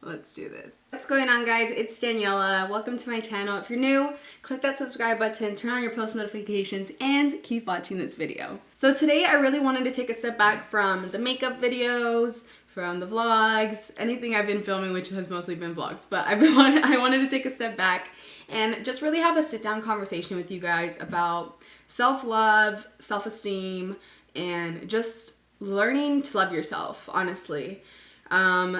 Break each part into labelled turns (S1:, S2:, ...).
S1: Let's do this. What's going on, guys? It's Daniela. Welcome to my channel. If you're new, click that subscribe button, turn on your post notifications, and keep watching this video. So today I really wanted to take a step back from the makeup videos, from the vlogs, anything I've been filming, which has mostly been vlogs, but I wanted to take a step back and just really have a sit-down conversation with you guys about self-love, self-esteem, and just learning to love yourself, honestly.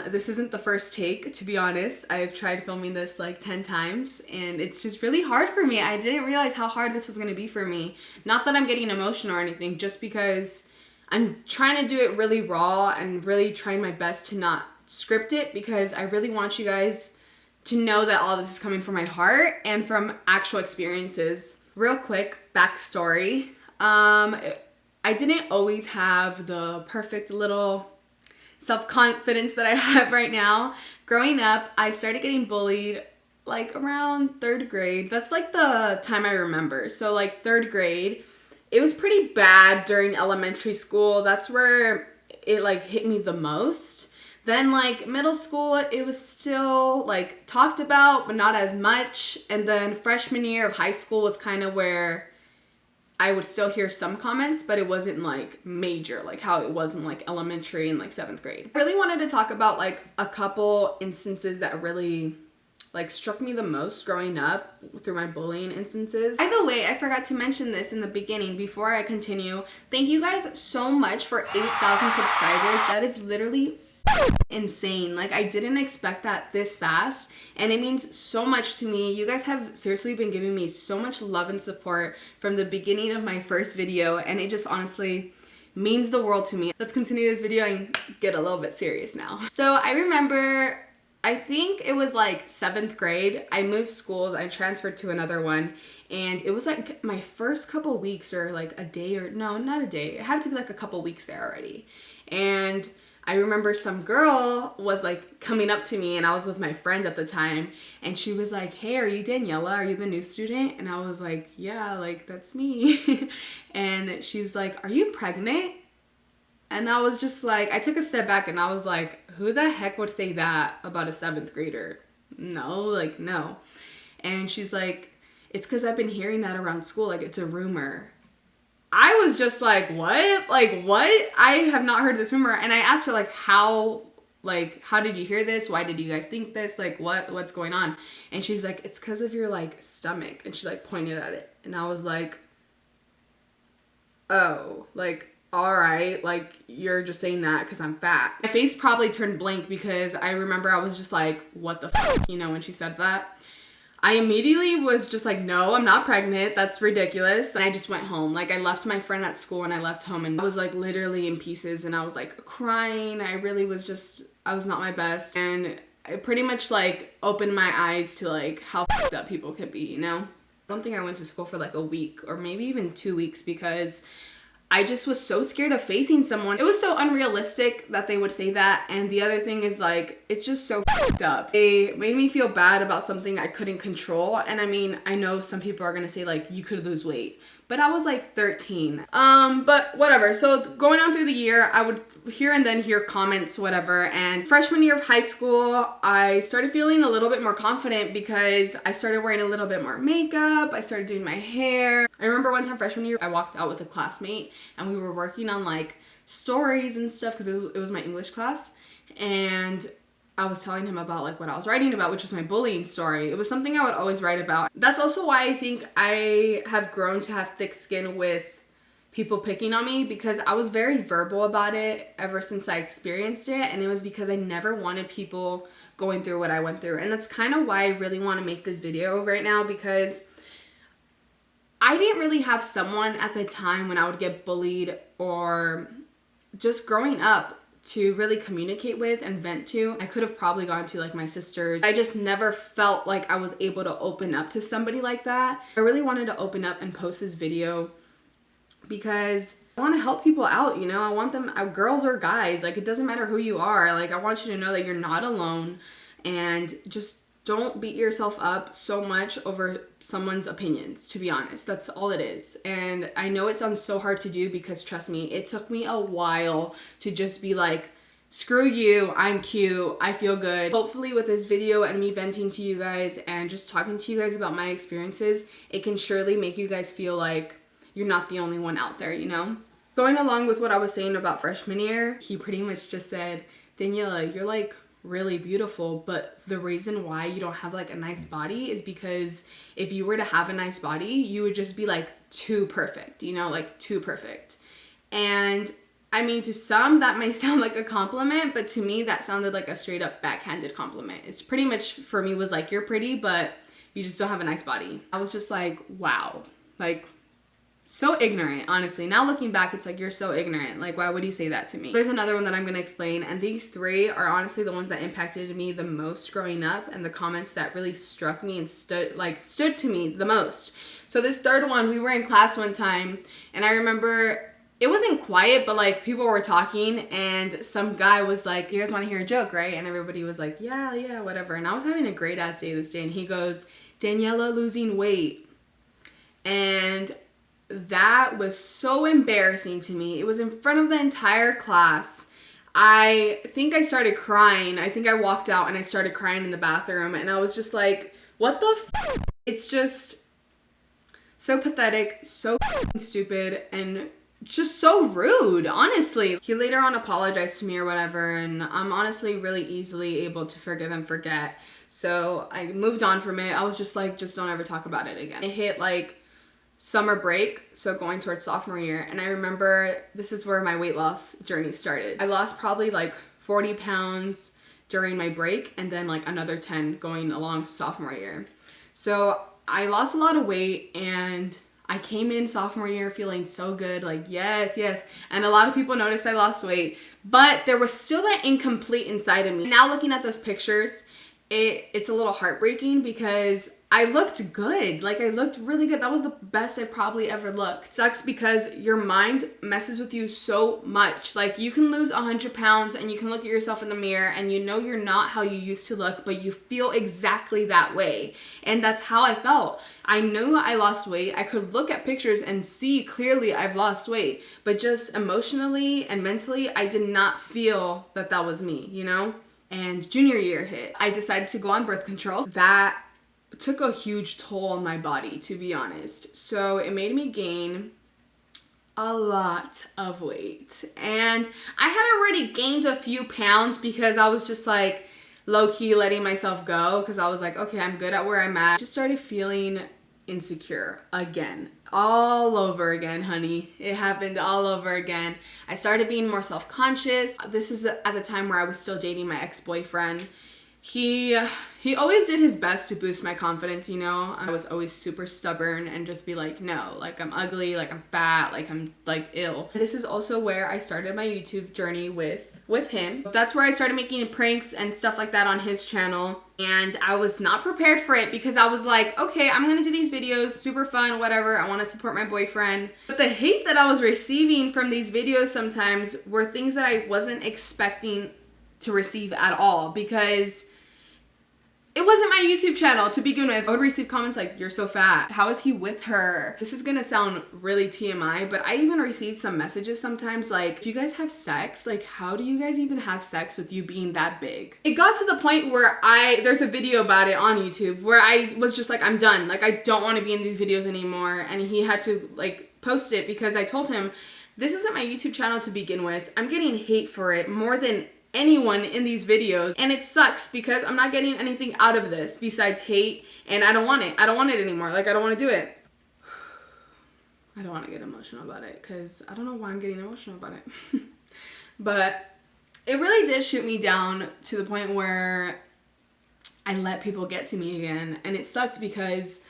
S1: This isn't the first take, to be honest. I've tried filming this like 10 times and it's just really hard for me. I didn't realize how hard this was going to be for me. Not that I'm getting emotional or anything, just because I'm trying to do it really raw and really trying my best to not script it, because I really want you guys to know that all this is coming from my heart and from actual experiences. Real quick backstory. I didn't always have the perfect little self-confidence that I have right now. Growing up, I started getting bullied like around 3rd grade. That's like the time I remember. So like 3rd grade, it was pretty bad during elementary school. That's where it like hit me the most. Then like middle school, it was still like talked about, but not as much. And then freshman year of high school was kind of where I would still hear some comments, but it wasn't like major, like how it was in like elementary and like 7th grade. I really wanted to talk about like a couple instances that really like struck me the most growing up through my bullying instances. By the way, I forgot to mention this in the beginning before I continue. Thank you guys so much for 8,000 subscribers. That is literally insane. Like, I didn't expect that this fast, and it means so much to me. You guys have seriously been giving me so much love and support from the beginning of my first video, and it just honestly means the world to me. Let's continue this video and get a little bit serious now. So I remember, I think it was like 7th grade, I moved schools, I transferred to another one, and it was like my first couple weeks, or like a day, or no, not a day, it had to be like a couple weeks there already. And I remember some girl was like coming up to me, and I was with my friend at the time, and she was like, "Hey, are you Daniela? Are you the new student?" And I was like, "Yeah, like that's me." And she's like, "Are you pregnant?" And I was just like, I took a step back and I was like, who the heck would say that about a 7th grader? No, like no. And she's like, "It's because I've been hearing that around school, like it's a rumor." I was just like, what? Like, what? I have not heard this rumor. And I asked her, like, how did you hear this? Why did you guys think this? Like, what's going on? And she's like, "It's because of your, like, stomach." And she, like, pointed at it. And I was like, oh, like, all right. Like, you're just saying that because I'm fat. My face probably turned blank because I remember I was just like, what the f***, you know, when she said that. I immediately was just like, no, I'm not pregnant. That's ridiculous. And I just went home. Like, I left my friend at school and I left home, and I was like literally in pieces, and I was like crying. I really was just, I was not my best. And it pretty much like opened my eyes to like how f***ed up people could be, you know? I don't think I went to school for like a week or maybe even 2 weeks because I just was so scared of facing someone. It was so unrealistic that they would say that. And the other thing is, like, it's just so f***ed up. They made me feel bad about something I couldn't control. And I mean, I know some people are gonna say like, you could lose weight, but I was like 13. But whatever. So going on through the year, I would here and then hear comments, whatever. And freshman year of high school, I started feeling a little bit more confident because I started wearing a little bit more makeup. I started doing my hair. I remember one time freshman year, I walked out with a classmate and we were working on like stories and stuff because it was my English class. And I was telling him about like what I was writing about, which was my bullying story. It was something I would always write about. That's also why I think I have grown to have thick skin with people picking on me, because I was very verbal about it ever since I experienced it. And it was because I never wanted people going through what I went through. And that's kind of why I really want to make this video right now, because I didn't really have someone at the time when I would get bullied or just growing up to really communicate with and vent to. I could have probably gone to like my sisters. I just never felt like I was able to open up to somebody like that. I really wanted to open up and post this video because I want to help people out, you know? I want them, girls or guys, like it doesn't matter who you are. Like I want you to know that you're not alone, and just don't beat yourself up so much over someone's opinions, to be honest. That's all it is. And I know it sounds so hard to do because trust me, it took me a while to just be like screw you, I'm cute, I feel good. Hopefully with this video and me venting to you guys and just talking to you guys about my experiences, it can surely make you guys feel like you're not the only one out there, you know? Going along with what I was saying about freshman year, he pretty much just said, Daniela, you're like really beautiful, but the reason why you don't have like a nice body is because if you were to have a nice body, you would just be like too perfect, you know, like too perfect. And I mean, to some that may sound like a compliment, but to me that sounded like a straight up backhanded compliment. It's pretty much for me was like, you're pretty, but you just don't have a nice body. I was just like, wow, like so ignorant, honestly. Now looking back, it's like, you're so ignorant. Like, why would you say that to me? There's another one that I'm gonna explain, and these three are honestly the ones that impacted me the most growing up, and the comments that really struck me and stood to me the most. So this third one, we were in class one time, and I remember it wasn't quiet, but like people were talking, and some guy was like, you guys want to hear a joke, right? And everybody was like, yeah, whatever. And I was having a great ass day this day, and he goes, Daniela losing weight. And that was so embarrassing to me. It was in front of the entire class. I think I started crying. I think I walked out and I started crying in the bathroom, and I was just like, what the f? It's just so pathetic, so stupid, and just so rude, honestly. He later on apologized to me or whatever, and I'm honestly really easily able to forgive and forget. So I moved on from it. I was just like, just don't ever talk about it again. It hit like summer break, so going towards sophomore year, and I remember this is where my weight loss journey started. I lost probably like 40 pounds during my break, and then like another 10 going along sophomore year. So I lost a lot of weight, and I came in sophomore year feeling so good, like yes. And a lot of people noticed I lost weight, but there was still that incomplete inside of me. Now looking at those pictures, it's a little heartbreaking because I looked good. Like I looked really good. That was the best I've probably ever looked. It sucks because your mind messes with you so much. Like you can lose 100 pounds and you can look at yourself in the mirror and you know you're not how you used to look, but you feel exactly that way. And that's how I felt. I knew I lost weight. I could look at pictures and see clearly I've lost weight, but just emotionally and mentally, I did not feel that that was me, you know? And junior year hit. I decided to go on birth control. That took a huge toll on my body, to be honest. So it made me gain a lot of weight. And I had already gained a few pounds because I was just like low-key letting myself go because I was like, okay, I'm good at where I'm at. Just started feeling insecure again. All over again, honey. It happened all over again. I started being more self-conscious. This is at the time where I was still dating my ex-boyfriend. He always did his best to boost my confidence, you know? I was always super stubborn and just be like, no, like I'm ugly, like I'm fat, like I'm like ill. This is also where I started my YouTube journey with him. That's where I started making pranks and stuff like that on his channel. And I was not prepared for it because I was like, okay, I'm gonna do these videos, super fun, whatever. I wanna support my boyfriend. But the hate that I was receiving from these videos sometimes were things that I wasn't expecting to receive at all because it wasn't my YouTube channel to begin with. I would receive comments like, you're so fat. How is he with her? This is gonna sound really TMI, but I even receive some messages sometimes like, if you guys have sex, like how do you guys even have sex with you being that big? It got to the point where there's a video about it on YouTube where I was just like, I'm done. Like I don't wanna be in these videos anymore. And he had to like post it because I told him, this isn't my YouTube channel to begin with. I'm getting hate for it more than anyone in these videos, and it sucks because I'm not getting anything out of this besides hate, and I don't want it. I don't want it anymore. Like I don't want to do it. I don't want to get emotional about it because I don't know why I'm getting emotional about it. But it really did shoot me down to the point where I let people get to me again, and it sucked because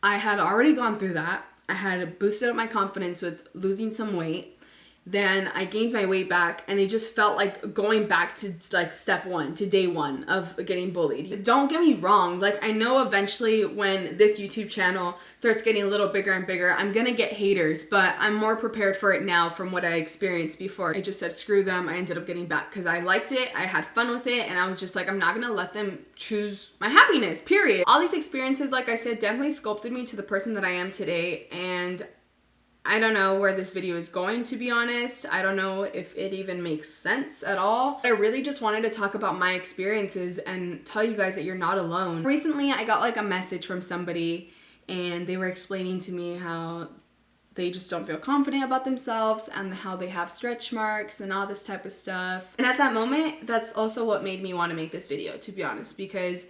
S1: I had already gone through that. I had boosted up my confidence with losing some weight. Then I gained my weight back, and it just felt like going back to like step one, to day one of getting bullied. Don't get me wrong, like I know eventually when this YouTube channel starts getting a little bigger and bigger, I'm gonna get haters, but I'm more prepared for it now from what I experienced before. I just said screw them. I ended up getting back because I liked it, I had fun with it, and I was just like, I'm not gonna let them choose my happiness, period. All these experiences, like I said, definitely sculpted me to the person that I am today, and I don't know where this video is going, to be honest. I don't know if it even makes sense at all. I really just wanted to talk about my experiences and tell you guys that you're not alone. Recently, I got like a message from somebody and they were explaining to me how they just don't feel confident about themselves and how they have stretch marks and all this type of stuff. And at that moment, that's also what made me want to make this video, to be honest, because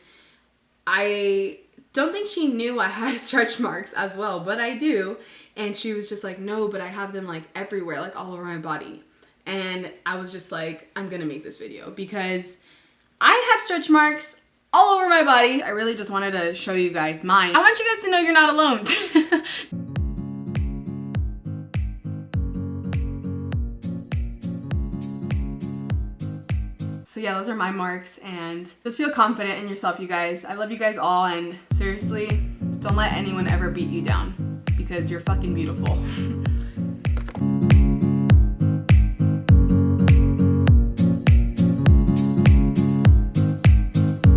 S1: I don't think she knew I had stretch marks as well, but I do. And she was just like, no, but I have them like everywhere, like all over my body. And I was just like, I'm gonna make this video because I have stretch marks all over my body. I really just wanted to show you guys mine. I want you guys to know you're not alone. So yeah, those are my marks, and just feel confident in yourself, you guys. I love you guys all, and seriously, don't let anyone ever beat you down because you're fucking beautiful.